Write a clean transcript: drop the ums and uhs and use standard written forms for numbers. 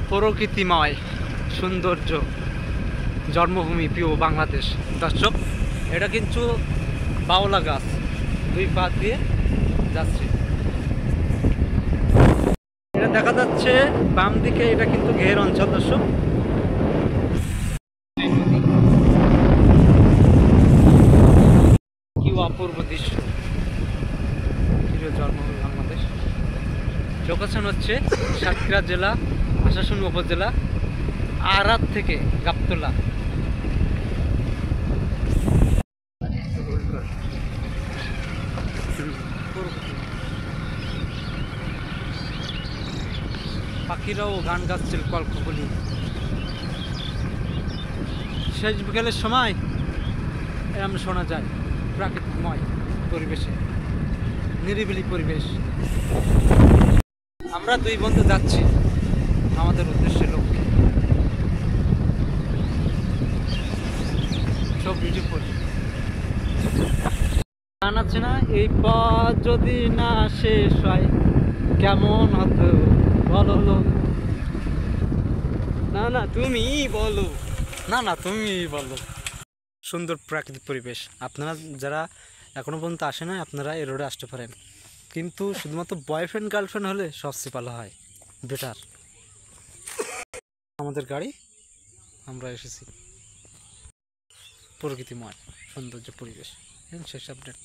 প্রকৃতিময় সৌন্দর্য জন্মভূমি প্রিয় বাংলাদেশ। দর্শক, এটা কিন্তু বাওলা গাছ, দুই পা দিয়ে যাচ্ছে। এটা দেখা যাচ্ছে বাম দিকে, এটা কিন্তু ঘের অঞ্চল। দর্শক, কি অপূর্ব দৃশ্য, প্রিয় জন্মভূমি বাংলাদেশ। লোকেশন হচ্ছে সাতক্ষীরা জেলা, আশাশুনি উপজেলা, আরাত থেকে গাবতলা। পাখিরাও গান গাচ্ছিল কলকলি। শেষ বিকেলের সময় এরকম শোনা যায় প্রাকৃতিকময় পরিবেশে, নিরিবিলি পরিবেশ। আমরা দুই বন্ধু যাচ্ছি আমাদের উদ্দেশ্যে লক্ষ্যে। সব বিউটিফুল গান আছে না, এই পথ যদি না শেষ হয় কেমন হতো বলো। না তুমি বলো, না তুমি বলো। সুন্দর প্রাকৃতিক পরিবেশ। আপনারা যারা এখনো পর্যন্ত আসে না, আপনারা এই রোডে আসতে পারেন, কিন্তু শুধুমাত্র বয়ফ্রেন্ড গার্লফ্রেন্ড হলে সবচেয়ে ভালো হয়, বেটার। আমাদের গাড়ি, আমরা এসেছি প্রকৃতিময় সৌন্দর্য পরিবেশ। শেষ আপডেট।